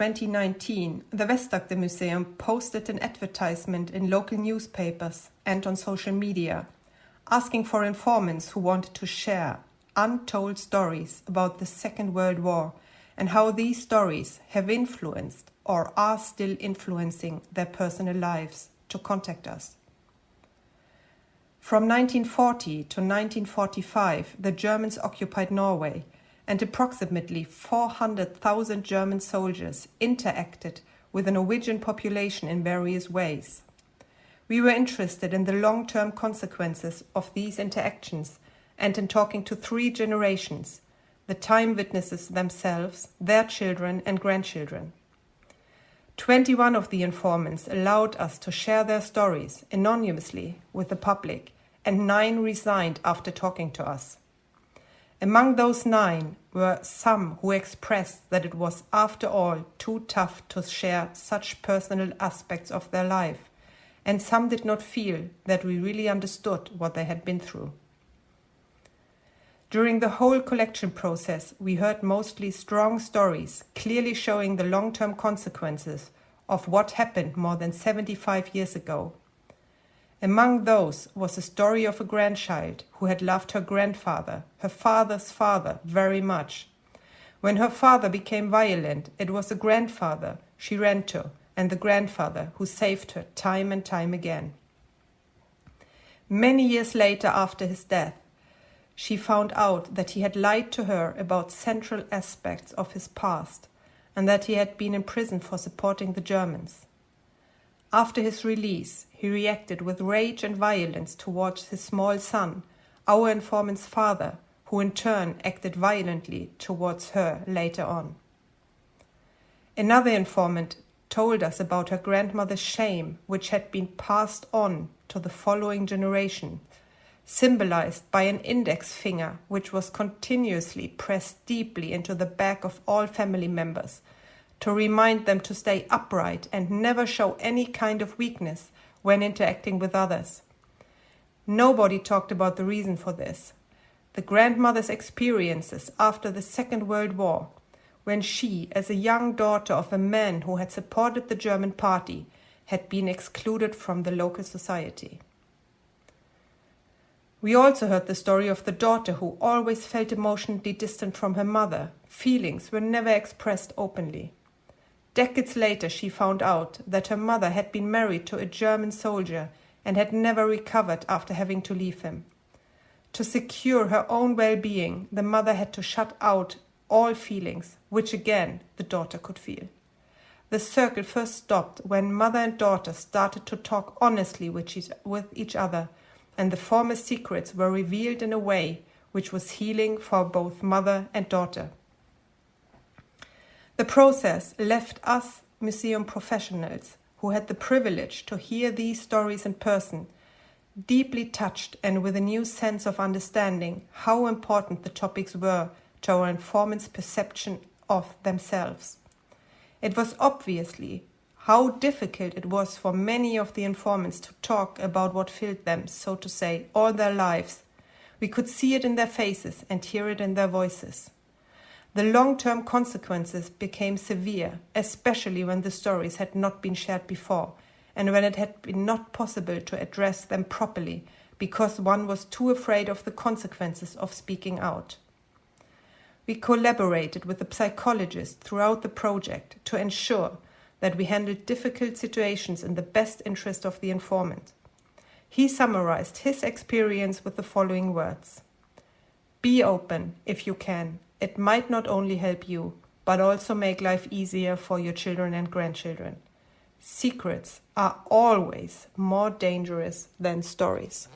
2019, the Vestakte Museum posted an advertisement in local newspapers and on social media, asking for informants who wanted to share untold stories about the Second World War and how these stories have influenced or are still influencing their personal lives to contact us. From 1940 to 1945, the Germans occupied Norway, and approximately 400,000 German soldiers interacted with the Norwegian population in various ways. We were interested in the long-term consequences of these interactions and in talking to 3 generations, the time witnesses themselves, their children and grandchildren. 21 of the informants allowed us to share their stories anonymously with the public, and 9 resigned after talking to us. Among those 9 were some who expressed that it was, after all, too tough to share such personal aspects of their life, and some did not feel that we really understood what they had been through. During the whole collection process, we heard mostly strong stories, clearly showing the long-term consequences of what happened more than 75 years ago. Among those was a story of a grandchild who had loved her grandfather, her father's father, very much. When her father became violent, it was the grandfather she ran to, and the grandfather who saved her time and time again. Many years later, after his death, she found out that he had lied to her about central aspects of his past and that he had been in prison for supporting the Germans. After his release, he reacted with rage and violence towards his small son, our informant's father, who in turn acted violently towards her later on. Another informant told us about her grandmother's shame, which had been passed on to the following generation, symbolized by an index finger which was continuously pressed deeply into the back of all family members to remind them to stay upright and never show any kind of weakness when interacting with others. Nobody talked about the reason for this. The grandmother's experiences after the Second World War, when she, as a young daughter of a man who had supported the German party, had been excluded from the local society. We also heard the story of the daughter who always felt emotionally distant from her mother. Feelings were never expressed openly. Decades later, she found out that her mother had been married to a German soldier and had never recovered after having to leave him. To secure her own well-being, the mother had to shut out all feelings, which again the daughter could feel. The circle first stopped when mother and daughter started to talk honestly with each other, and the former secrets were revealed in a way which was healing for both mother and daughter. The process left us museum professionals, who had the privilege to hear these stories in person, deeply touched and with a new sense of understanding how important the topics were to our informants' perception of themselves. It was obviously how difficult it was for many of the informants to talk about what filled them, so to say, all their lives. We could see it in their faces and hear it in their voices. The long-term consequences became severe, especially when the stories had not been shared before, and when it had been not possible to address them properly, because one was too afraid of the consequences of speaking out. We collaborated with the psychologists throughout the project to ensure that we handled difficult situations in the best interest of the informant. He summarized his experience with the following words: "Be open if you can. It might not only help you, but also make life easier for your children and grandchildren. Secrets are always more dangerous than stories."